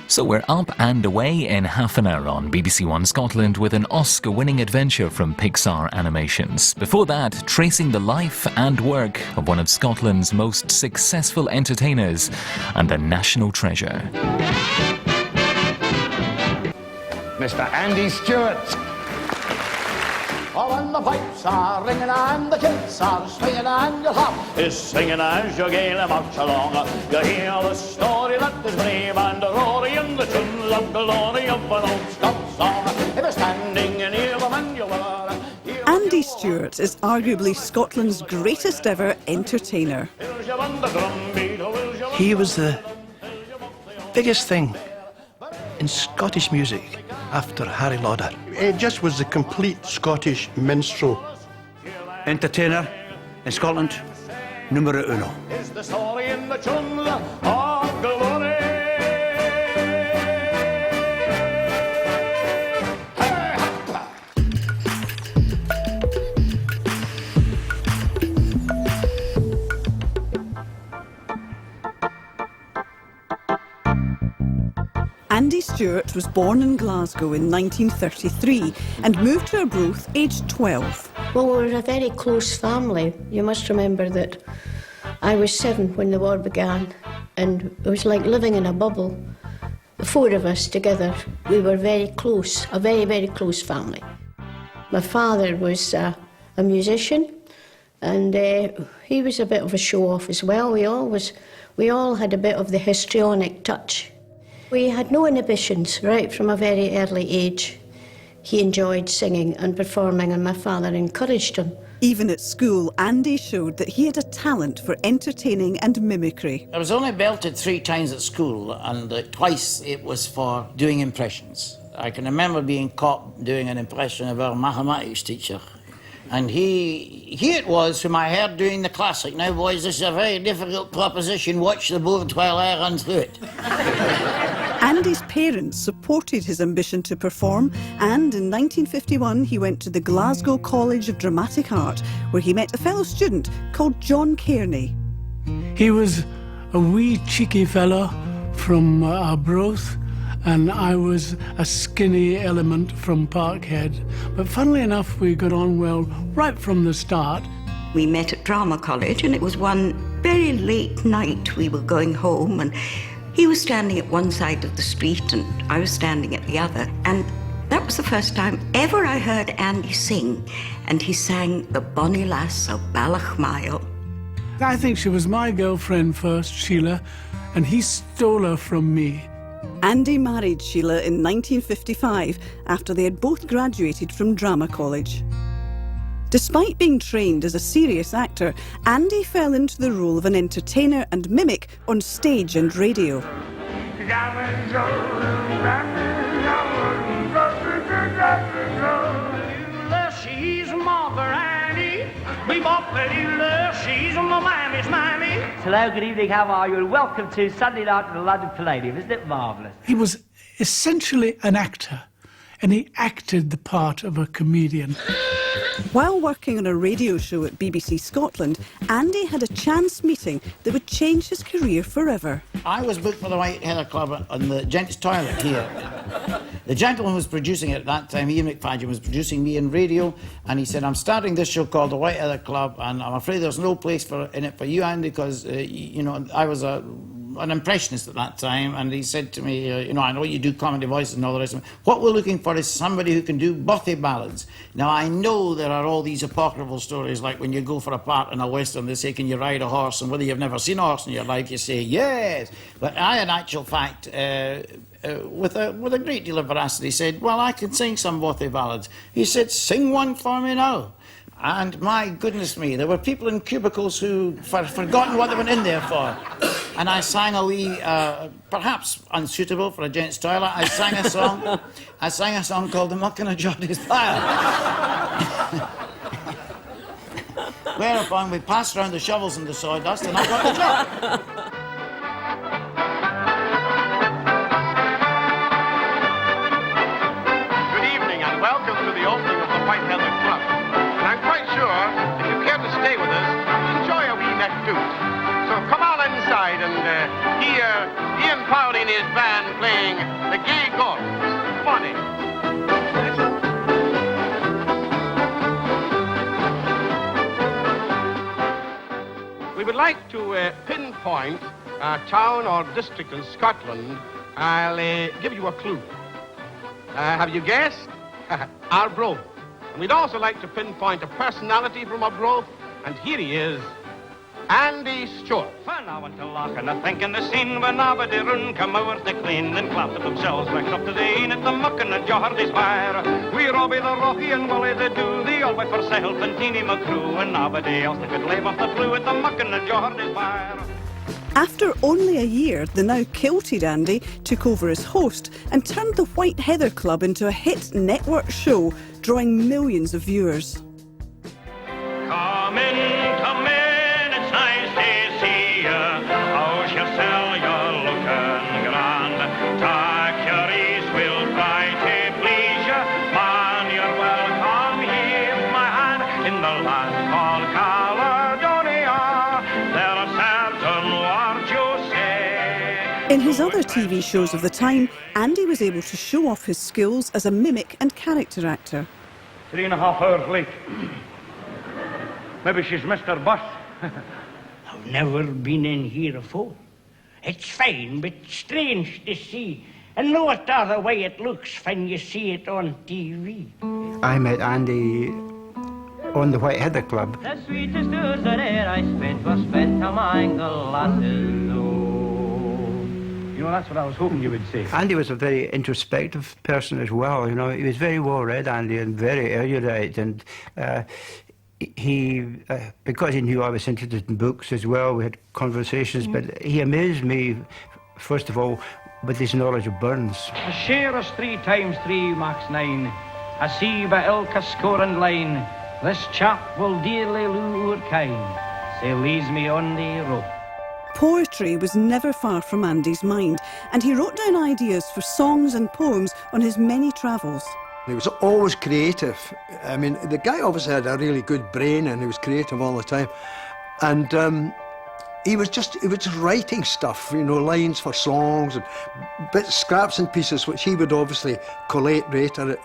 So we're up and away in half an hour on BBC One Scotland with an Oscar-winning adventure from Pixar Animations. Before that, tracing the life and work of one of Scotland's most successful entertainers and a national treasure. Mr. Andy Stewart. Oh, and the pipes are ringing and the kilts are swinging and your harp is singing as you gaily march along. You hear the story that is brave and roaring in the tunes of glory of an old Scots song. If you're standing near the man you were... Andy Stewart is arguably Scotland's greatest ever entertainer. He was the biggest thing in Scottish music after Harry Lauder. It just was the complete Scottish minstrel. Entertainer in Scotland, numero uno. Is the story in the tunes of glory. Andy Stewart was born in Glasgow in 1933 and moved to Arbroath aged 12. Well, we were a very close family. You must remember that I was 7 when the war began, and it was like living in a bubble. The 4 of us together, we were very close, a very, very close family. My father was a musician, and he was a bit of a show-off as well. We all had a bit of the histrionic touch. We had no inhibitions right from a very early age. He enjoyed singing and performing, and my father encouraged him. Even at school, Andy showed that he had a talent for entertaining and mimicry. I was only belted 3 times at school, and twice it was for doing impressions. I can remember being caught doing an impression of our mathematics teacher. And he it was whom I heard doing the classic. Now, boys, this is a very difficult proposition. Watch the board while I run through it. Andy's parents supported his ambition to perform, and in 1951 he went to the Glasgow College of Dramatic Art, where he met a fellow student called John Kearney. He was a wee cheeky fellow from Arbroath, and I was a skinny element from Parkhead. But funnily enough, we got on well right from the start. We met at Drama College, and it was one very late night. We were going home, and he was standing at one side of the street, and I was standing at the other. And that was the first time ever I heard Andy sing, and he sang The Bonnie Lass of Ballochmyle. I think she was my girlfriend first, Sheila, and he stole her from me. Andy married Sheila in 1955 after they had both graduated from Drama College. Despite being trained as a serious actor, Andy fell into the role of an entertainer and mimic on stage and radio. Hello, good evening, how are you? And welcome to Sunday night at the London Palladium. Isn't it marvellous? He was essentially an actor, and he acted the part of a comedian. While working on a radio show at BBC Scotland, Andy had a chance meeting that would change his career forever. I was booked for the White Heather Club on the gents' toilet here. The gentleman who was producing it at that time, Ian McFadden, was producing me in radio, and he said, I'm starting this show called the White Heather Club, and I'm afraid there's no place in it for you, Andy, because, you know, I was an impressionist at that time, and he said to me, you know, I know you do comedy voices and all the rest of it. What we're looking for is somebody who can do birthday ballads. Now, I know there are all these apocryphal stories, like when you go for a part in a western, they say, can you ride a horse? And whether you've never seen a horse in your life, you say, yes. But I, in actual fact, with a great deal of veracity, said, well, I can sing some birthday ballads. He said, sing one for me now. And my goodness me, there were people in cubicles who forgotten what they went in there for. And I sang a wee, perhaps unsuitable for a gent's toilet, I sang a song called The Mucking of Geordie's Fire. Whereupon we passed around the shovels and the sawdust, and I got the job. Good evening and welcome to the opening of the White Heather Club. And I'm quite sure if you care to stay with us, enjoy a wee neck toot. So come on inside. crowd in his band playing the Gay Ghost. Funny. We would like to pinpoint a town or district in Scotland. I'll give you a clue. Have you guessed? Arbroath. And we'd also like to pinpoint a personality from Arbroath, and here he is, Andy Stewart. When I went to lock and I think in the scene when nobody run come over to clean and clapped themselves right up to the inn at the muck and the Geordie's bar. We Robbie the Rocky and Willie the Do, the old boy for self and Teeny McCrew and nobody else that could leave off the blue at the muck and the Geordie's bar. After only a year, the now kilted Andy took over as host and turned the White Heather Club into a hit network show, drawing millions of viewers. Come in, it's nice to see ya. How's yourself, you're looking grand. Take your ease, we'll try to please ya. Man, you're welcome, here's my hand in the land called Caledonia. There are certain words you say. In his other TV shows of the time, Andy was able to show off his skills as a mimic and character actor. 3.5 hours late. Maybe she's missed her bus. I've never been in here before. It's fine, but strange to see. And no other way it looks when you see it on TV. I met Andy on the White Heather Club. The sweetest hours that e'er I spent were spent among the lasses. You know, that's what I was hoping you would say. Andy was a very introspective person as well. You know, he was very well read, Andy, and very erudite. And he, because he knew I was interested in books as well, we had conversations. But he amazed me, first of all, with his knowledge of Burns. A share is 3 times 3 makes 9. I see by ilka score and line. This chap will dearly lure kind. So leaves me on the rope. Poetry was never far from Andy's mind, and he wrote down ideas for songs and poems on his many travels. He was always creative. I mean, the guy obviously had a really good brain and he was creative all the time. And he was just writing stuff, you know, lines for songs and bits, scraps and pieces, which he would obviously collate at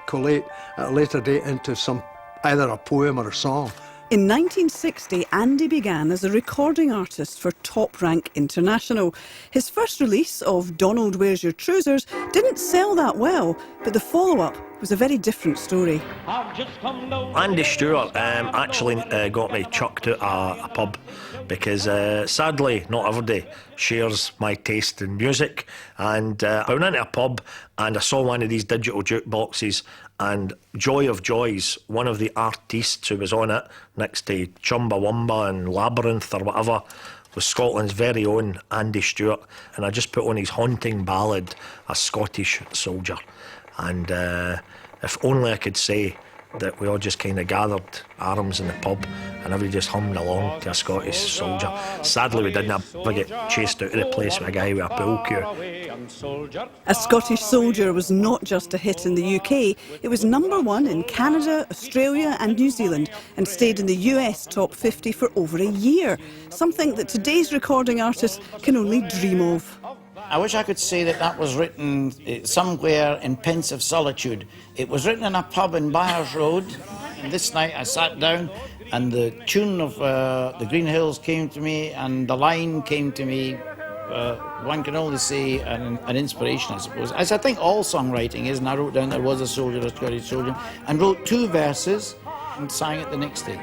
a later date into either a poem or a song. In 1960, Andy began as a recording artist for Top Rank International. His first release of Donald Where's Your Trousers didn't sell that well, but the follow-up was a very different story. Andy Stewart actually got me chucked out a pub because sadly not everybody shares my taste in music, and I went into a pub and I saw one of these digital jukeboxes, and joy of joys, one of the artistes who was on it next to Chumbawamba and Labyrinth or whatever was Scotland's very own Andy Stewart, and I just put on his haunting ballad, A Scottish Soldier. And if only I could say that we all just kind of gathered arms in the pub and everybody just hummed along to A Scottish Soldier. Sadly, we didn't ever get chased out of the place with a guy with a pool cue. A Scottish Soldier was not just a hit in the UK, it was #1 in Canada, Australia and New Zealand, and stayed in the US top 50 for over a year, something that today's recording artists can only dream of. I wish I could say that that was written somewhere in pensive solitude. It was written in a pub in Byers Road, and this night I sat down and the tune of the Green Hills came to me and the line came to me. One can only say an inspiration, I suppose, as I think all songwriting is, and I wrote down there was a soldier, a Scottish soldier, and wrote 2 verses and sang it the next day.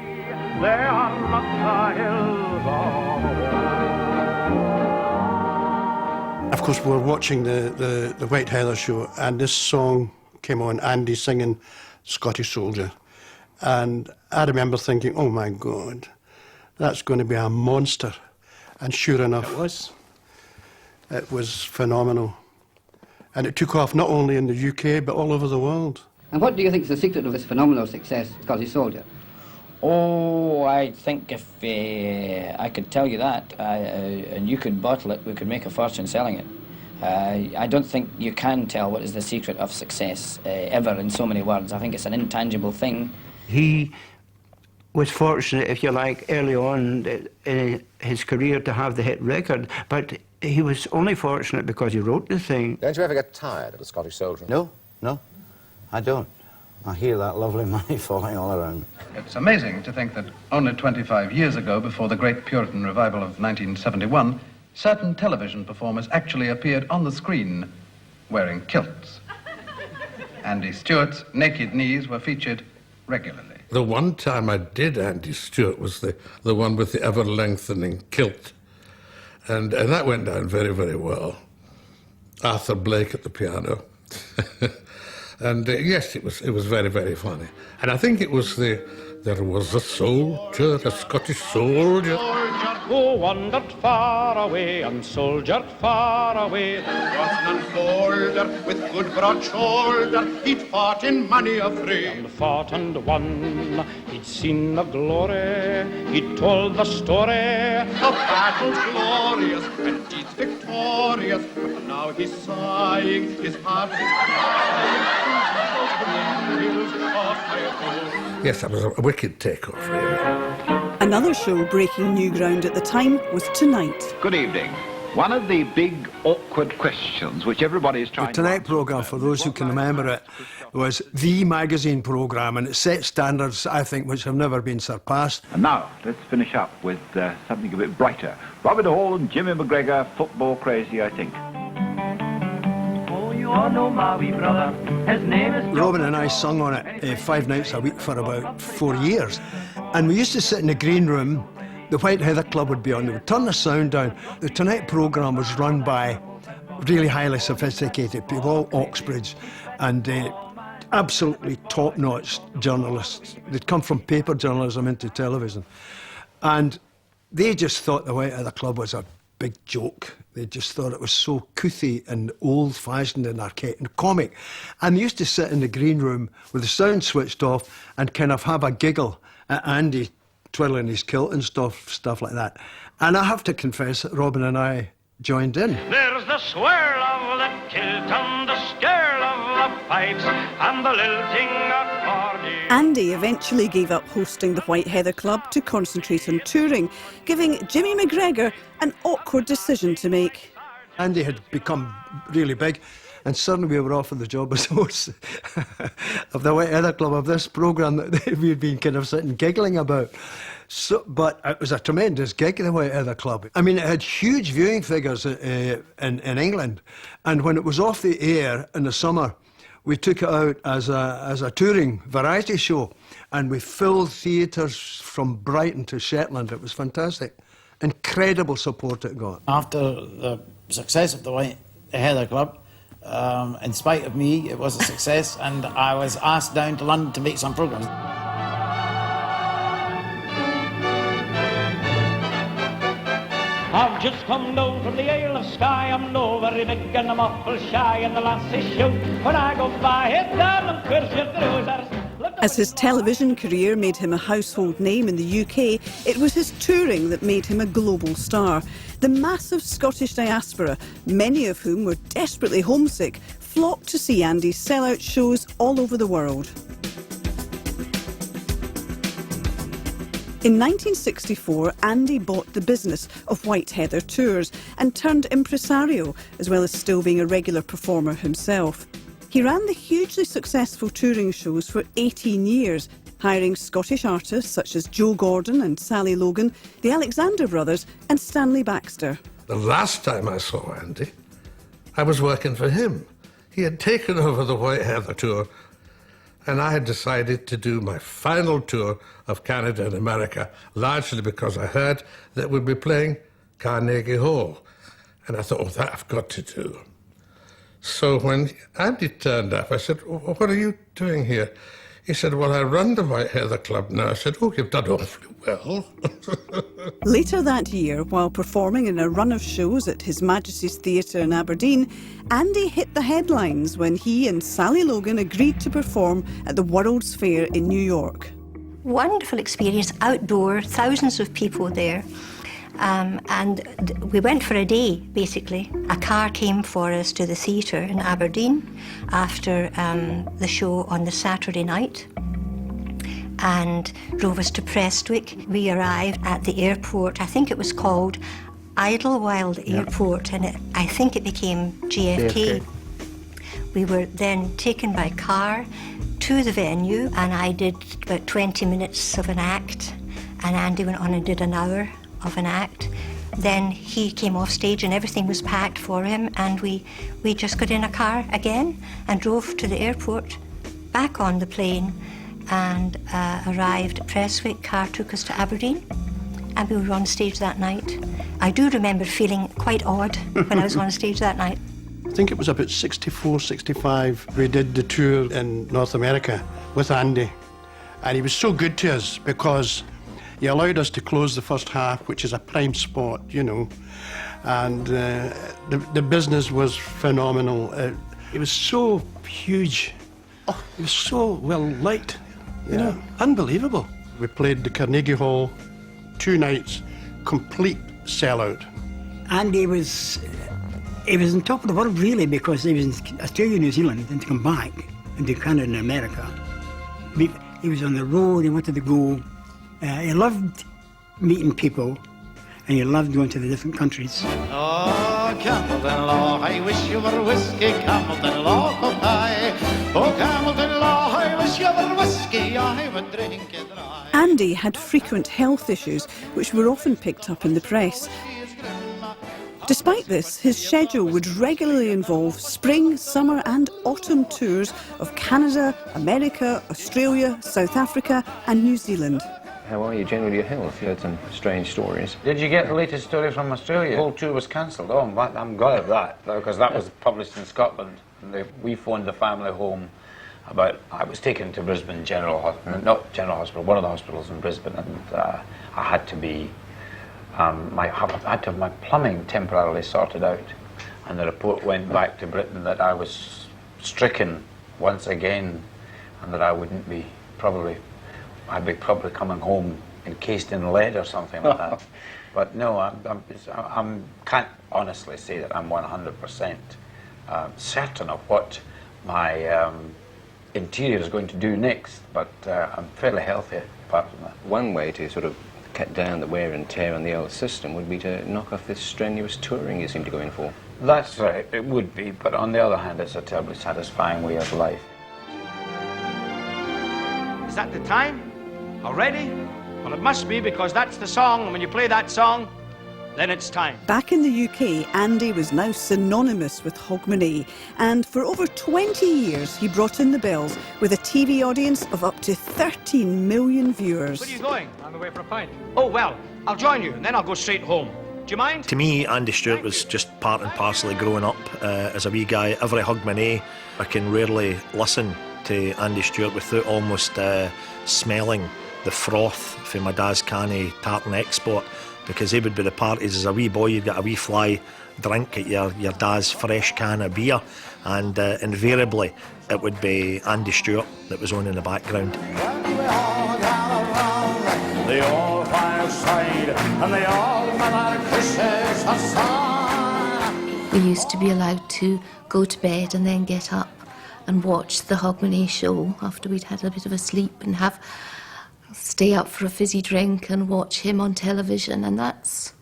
There are not the hills of... Of course, we were watching the White Heather show, and this song came on, Andy singing Scottish Soldier. And I remember thinking, oh my God, that's going to be a monster. And sure enough, it was. It was phenomenal. And it took off not only in the UK, but all over the world. And what do you think is the secret of this phenomenal success, Scottish Soldier? Oh, I think if I could tell you that, and you could bottle it, we could make a fortune selling it. I don't think you can tell what is the secret of success ever in so many words. I think it's an intangible thing. He was fortunate, if you like, early on in his career to have the hit record, but he was only fortunate because he wrote the thing. Don't you ever get tired of the Scottish Soldier? No, I don't. I hear that lovely money falling all around. It's amazing to think that only 25 years ago, before the great Puritan revival of 1971, certain television performers actually appeared on the screen wearing kilts. Andy Stewart's naked knees were featured regularly. The one time I did Andy Stewart was the one with the ever-lengthening kilt. And that went down very, very well. Arthur Blake at the piano. And yes, it was very, very funny. And I think it was there was a soldier, a Scottish soldier. Who wandered far away and soldiered far away. There was none bolder with good broad shoulder. He'd fought in many a fray. And fought and won. He'd seen the glory. He'd told the story. The battle's glorious and deeds victorious. But now he's sighing, his heart is crying. Yes, that was a wicked takeoff, really. Another show breaking new ground at the time was Tonight. Good evening. One of the big awkward questions which everybody is trying The Tonight programme, for those who can remember it, was the magazine programme, and it set standards, I think, which have never been surpassed. And now, let's finish up with something a bit brighter. Robert Hall and Jimmy McGregor, football crazy, I think. You all know my wee brother, his name is... Robin and I sung on it 5 nights a week for about 4 years. And we used to sit in the green room. The White Heather Club would be on. They would turn the sound down. The Tonight programme was run by really highly sophisticated people, all Oxbridge, and absolutely top-notch journalists. They'd come from paper journalism into television. And they just thought the White Heather Club was a big joke. They just thought it was so couthy and old-fashioned and archaic and comic. And they used to sit in the green room with the sound switched off and kind of have a giggle at Andy twirling his kilt and stuff like that. And I have to confess that Robin and I joined in. There's the swirl of the kilt and the skirl of the pipes and the lilting accordion. Andy eventually gave up hosting the White Heather Club to concentrate on touring, giving Jimmy McGregor an awkward decision to make. Andy had become really big, and suddenly we were offered the job as host of the White Heather Club, of this programme that we'd been kind of sitting giggling about. So, but it was a tremendous gig, the White Heather Club. I mean, it had huge viewing figures in England, and when it was off the air in the summer, we took it out as a touring variety show, and we filled theatres from Brighton to Shetland. It was fantastic. Incredible support it got. After the success of the White Heather Club, in spite of me, it was a success, and I was asked down to London to make some programmes. I've just come down from the Isle of Skye. I'm no very big and I'm awful shy, and the lasses shout when I go by. Hey, darling, where's your trousers? As his television career made him a household name in the UK, it was his touring that made him a global star. The massive Scottish diaspora, many of whom were desperately homesick, flocked to see Andy's sellout shows all over the world. In 1964, Andy bought the business of White Heather Tours and turned impresario, as well as still being a regular performer himself. He ran the hugely successful touring shows for 18 years, hiring Scottish artists such as Joe Gordon and Sally Logan, the Alexander Brothers and Stanley Baxter. The last time I saw Andy, I was working for him. He had taken over the White Heather Tour, and I had decided to do my final tour of Canada and America, largely because I heard that we'd be playing Carnegie Hall. And I thought, oh, that I've got to do. So when Andy turned up, I said, what are you doing here? He said, well, I run the White Heather Club now. I said, oh, you've done awfully well. Later that year, while performing in a run of shows at His Majesty's Theatre in Aberdeen, Andy hit the headlines when he and Sally Logan agreed to perform at the World's Fair in New York. Wonderful experience, outdoor, thousands of people there. And we went for a day, basically. A car came for us to the theatre in Aberdeen after the show on the Saturday night. and drove us to Prestwick. We arrived at the airport. I think it was called Idlewild Airport, and I think it became JFK. We were then taken by car to the venue, and I did about 20 minutes of an act, and Andy went on and did an hour of an act. Then he came off stage and everything was packed for him, and we just got in a car again and drove to the airport, back on the plane, and arrived at Prestwick. Car took us to Aberdeen, and we were on stage that night. I do remember feeling quite odd when I was on stage that night. I think it was about 64, 65. We did the tour in North America with Andy, and he was so good to us because he allowed us to close the first half, which is a prime spot, you know, and the business was phenomenal. It was so huge. Oh, it was so well liked, you know, unbelievable. We played the Carnegie Hall, 2 nights, complete sellout. Andy was on top of the world really, because he was in Australia, New Zealand, and to come back and do Canada and America. He was on the road, he wanted to go. He loved meeting people, and he loved going to the different countries. Oh, Campbellton Law, I wish you were whiskey, Campbellton Law, oh, Campbellton Law, I wish you were whiskey, I would drink it dry. Andy had frequent health issues, which were often picked up in the press. Despite this, his schedule would regularly involve spring, summer and autumn tours of Canada, America, Australia, South Africa and New Zealand. How are you generally, your health? You heard some strange stories. Did you get the latest story from Australia? The whole tour was cancelled. Oh, I'm glad of that, because that was published in Scotland. And we phoned the family home about, I was taken to Brisbane General Hospital, not General Hospital, one of the hospitals in Brisbane, and I had to be, I had to have my plumbing temporarily sorted out. And the report went back to Britain that I was stricken once again, and that I wouldn't be I'd be probably coming home encased in lead or something like that. But no, I can't honestly say that I'm 100% certain of what my interior is going to do next, but I'm fairly healthy apart from that. One way to sort of cut down the wear and tear on the old system would be to knock off this strenuous touring you seem to go in for. That's right, it would be, but on the other hand, it's a terribly satisfying way of life. Is that the time? Already? Well, it must be, because that's the song, and when you play that song, then it's time. Back in the UK, Andy was now synonymous with Hogmanay, and for over 20 years he brought in the bells with a TV audience of up to 13 million viewers. Where are you going? On the way for a pint. Oh, well, I'll join you, and then I'll go straight home. Do you mind? To me, Andy Stewart was just part and parcel of growing up as a wee guy. Every Hogmanay, I can rarely listen to Andy Stewart without almost smelling the froth from my dad's canny tartan export, because he would be the parties as a wee boy. You'd get a wee fly drink at your dad's fresh can of beer, and invariably it would be Andy Stewart that was on in the background. The old fireside and the old mother kisses her son. We used to be allowed to go to bed and then get up and watch the Hogmanay show after we'd had a bit of a sleep, and stay up for a fizzy drink and watch him on television, and that's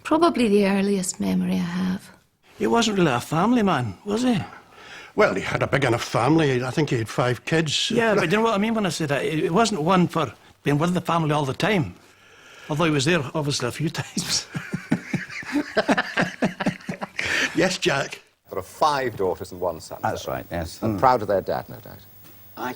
probably the earliest memory I have. He wasn't really a family man, was he? Well, he had a big enough family. I think he had 5 kids. Yeah, but you know what I mean when I say that? It wasn't one for being with the family all the time, although he was there obviously a few times. Yes, Jack. There are 5 daughters and 1 son. That's right, yes. And proud of their dad, no doubt. I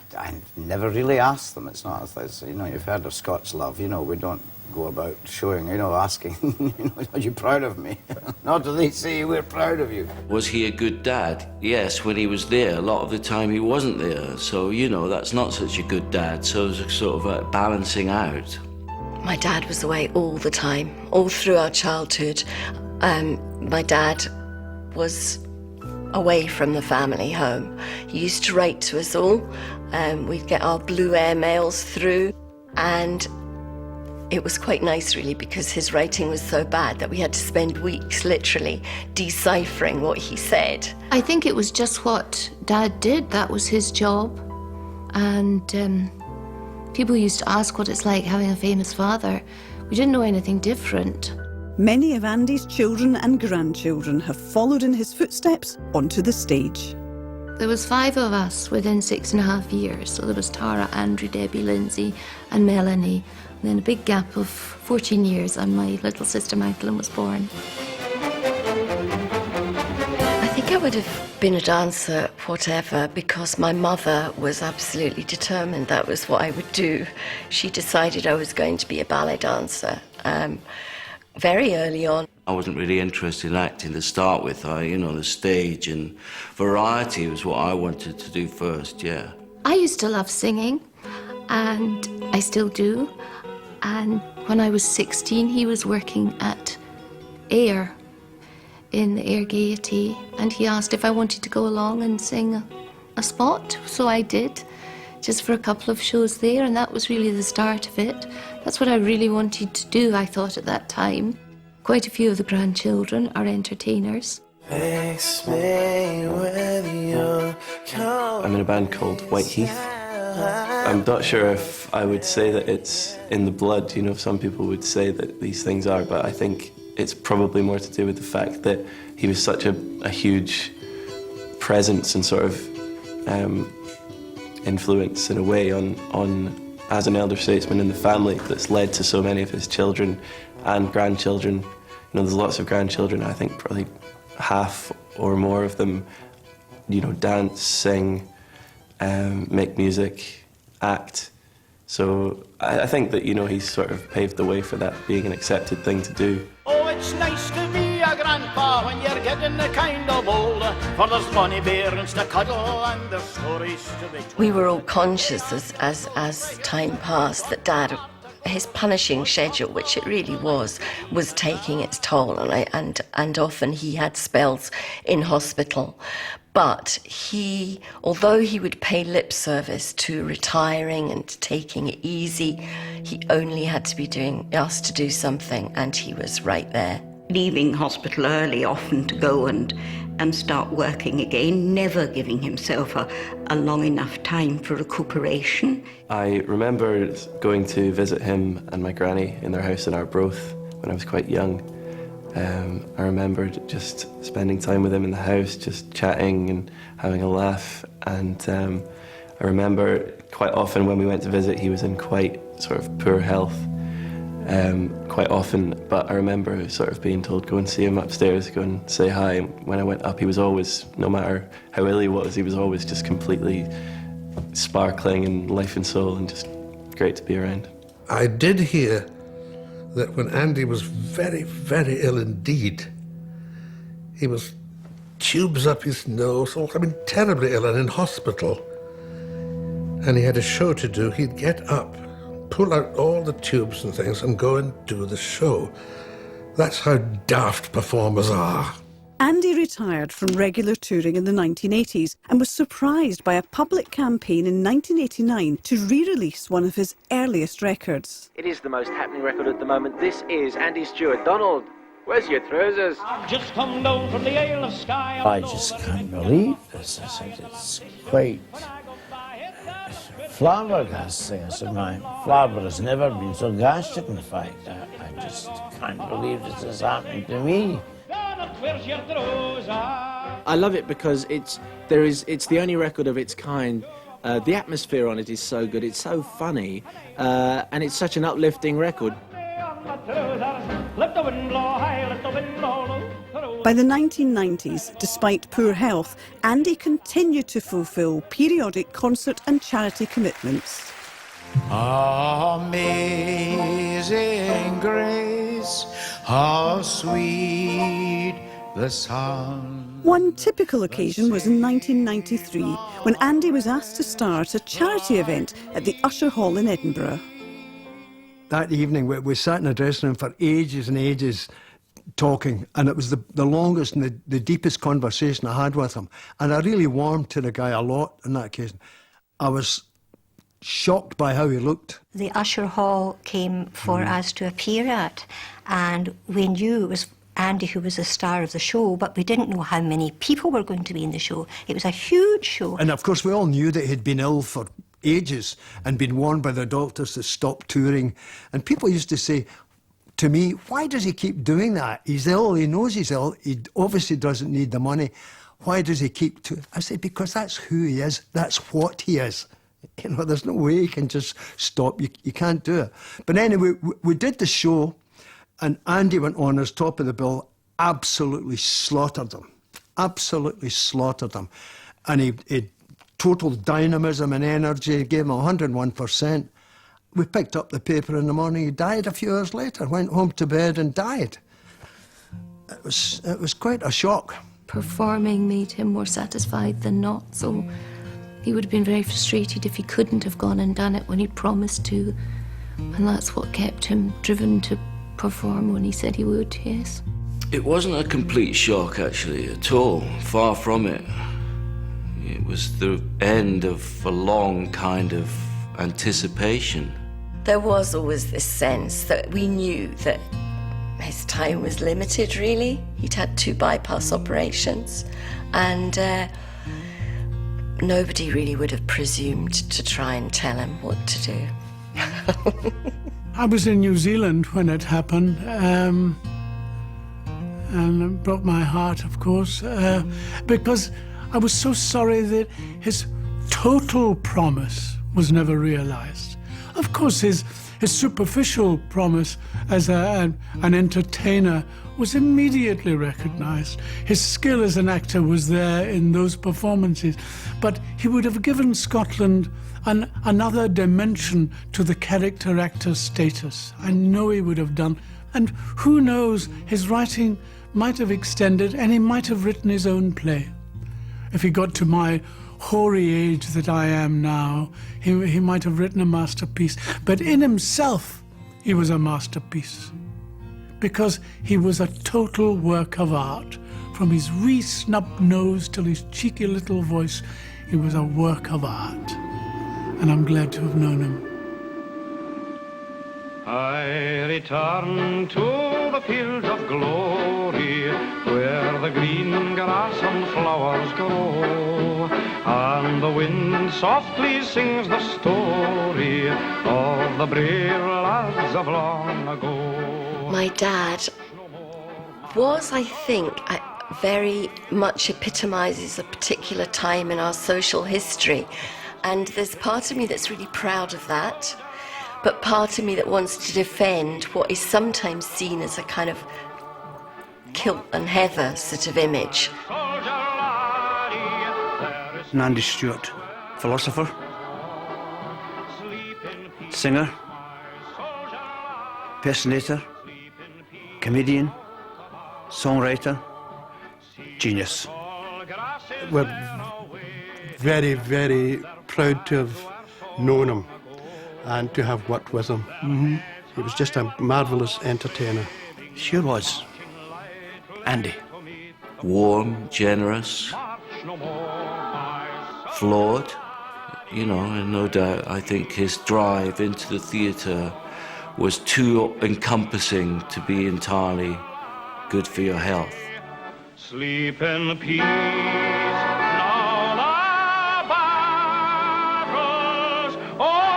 never really asked them. It's not as, you know, you've heard of Scots love. You know, we don't go about showing, you know, asking, you know, are you proud of me? Nor do they say, we're proud of you. Was he a good dad? Yes, when he was there. A lot of the time he wasn't there. So, you know, that's not such a good dad. So it's sort of a balancing out. My dad was away all the time, all through our childhood. My dad was away from the family home. He used to write to us all. We'd get our blue air mails through, and it was quite nice really, because his writing was so bad that we had to spend weeks literally deciphering what he said. I think it was just what Dad did. That was his job, and People used to ask what it's like having a famous father. We didn't know anything different. Many of Andy's children and grandchildren have followed in his footsteps onto the stage. There was 5 of us within 6.5 years. So there was Tara, Andrew, Debbie, Lindsay and Melanie. And then a big gap of 14 years and my little sister Magdalene was born. I think I would have been a dancer, whatever, because my mother was absolutely determined that was what I would do. She decided I was going to be a ballet dancer very early on. I wasn't really interested in acting to start with. The stage and variety was what I wanted to do first, yeah. I used to love singing, and I still do. And when I was 16, he was working at Air, in the Air Gaiety, and he asked if I wanted to go along and sing a spot, so I did, just for a couple of shows there, and that was really the start of it. That's what I really wanted to do, I thought, at that time. Quite a few of the grandchildren are entertainers. I'm in a band called White Heath. I'm not sure if I would say that it's in the blood, some people would say that these things are, but I think it's probably more to do with the fact that he was such a huge presence and sort of influence in a way on as an elder statesman in the family that's led to so many of his children and grandchildren. There's lots of grandchildren. I think probably half or more of them, dance, sing, make music, act. So I think that, he's sort of paved the way for that being an accepted thing to do. Oh, it's nice to be a grandpa when you're getting kind of old, for there's funny bairns to cuddle and there's stories to be told. We were all conscious as time passed that Dad, his punishing schedule, which it really was taking its toll, and often he had spells in hospital. But although he would pay lip service to retiring and taking it easy, he only had to be asked to do something, and he was right there. Leaving hospital early often to go and start working again, never giving himself a long enough time for recuperation. I remember going to visit him and my granny in their house in Arbroath when I was quite young. I remembered just spending time with him in the house, just chatting and having a laugh. And I remember quite often when we went to visit, he was in quite sort of poor health, quite often. But I remember sort of being told, go and see him upstairs, go and say hi. And when I went up, he was always, no matter how ill he was always just completely sparkling and life and soul and just great to be around. I did hear that when Andy was very, very ill indeed, he was tubes up his nose, terribly ill and in hospital. And he had a show to do. He'd get up, pull out all the tubes and things and go and do the show. That's how daft performers are. Andy retired from regular touring in the 1980s and was surprised by a public campaign in 1989 to re-release one of his earliest records. It is the most happening record at the moment. This is Andy Stewart. Donald, where's your trousers? I've just come down from the Isle of Skye. I just can't believe this. I said, it's quite flabbergasting. I said, my flabber has never been so gastic, in fact. I just can't believe this is happening to me. I love it because it's the only record of its kind. The atmosphere on it is so good, it's so funny, and it's such an uplifting record. By the 1990s, despite poor health, Andy continued to fulfil periodic concert and charity commitments. Amazing grace, how sweet the sound. One typical occasion was in 1993, when Andy was asked to star at a charity event at the Usher Hall in Edinburgh. That evening, we sat in a dressing room for ages and ages talking, and it was the longest and the deepest conversation I had with him. And I really warmed to the guy a lot on that occasion. I was shocked by how he looked. The Usher Hall came for us to appear at, and we knew it was Andy who was the star of the show, but we didn't know how many people were going to be in the show. It was a huge show. And of course we all knew that he'd been ill for ages and been warned by the doctors to stop touring. And people used to say to me, why does he keep doing that? He's ill, he knows he's ill, he obviously doesn't need the money. Why does he keep touring? I said, because that's who he is, that's what he is. You know, there's no way you can just stop, you can't do it. But anyway, we did the show, and Andy went on as top of the bill, absolutely slaughtered him. Absolutely slaughtered him. And he total dynamism and energy, gave him 101%. We picked up the paper in the morning, he died a few hours later, went home to bed and died. It was quite a shock. Performing made him more satisfied than not, so he would have been very frustrated if he couldn't have gone and done it when he promised to. And that's what kept him driven to perform when he said he would, yes. It wasn't a complete shock, actually, at all. Far from it. It was the end of a long kind of anticipation. There was always this sense that we knew that his time was limited, really. He'd had 2 bypass operations, and nobody really would have presumed to try and tell him what to do. I was in New Zealand when it happened, and it broke my heart, of course, because I was so sorry that his total promise was never realized. Of course, his superficial promise as an entertainer was immediately recognized. His skill as an actor was there in those performances, but he would have given Scotland another dimension to the character actor status. I know he would have done. And who knows, his writing might have extended, and he might have written his own play. If he got to my hoary age that I am now, he might have written a masterpiece. But in himself, he was a masterpiece, because he was a total work of art. From his wee snub nose till his cheeky little voice, he was a work of art. And I'm glad to have known him. I return to the fields of glory, where the green grass and flowers grow, and the wind softly sings the story of the brave lads of long ago. My dad was, I think, very much epitomises a particular time in our social history. And there's part of me that's really proud of that, but part of me that wants to defend what is sometimes seen as a kind of Kilt and Heather sort of image. Andy Stewart, philosopher, singer, personator, comedian, songwriter, genius. We're very, very proud to have known him and to have worked with him. Mm-hmm. He was just a marvellous entertainer. Sure was. Andy. Warm, generous, flawed, you know, and no doubt I think his drive into the theatre was too encompassing to be entirely good for your health. Sleep in peace, now the battle's o'er.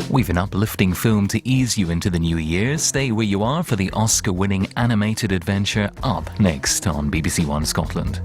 We've an uplifting film to ease you into the new year. Stay where you are for the Oscar-winning animated adventure Up next on BBC One Scotland.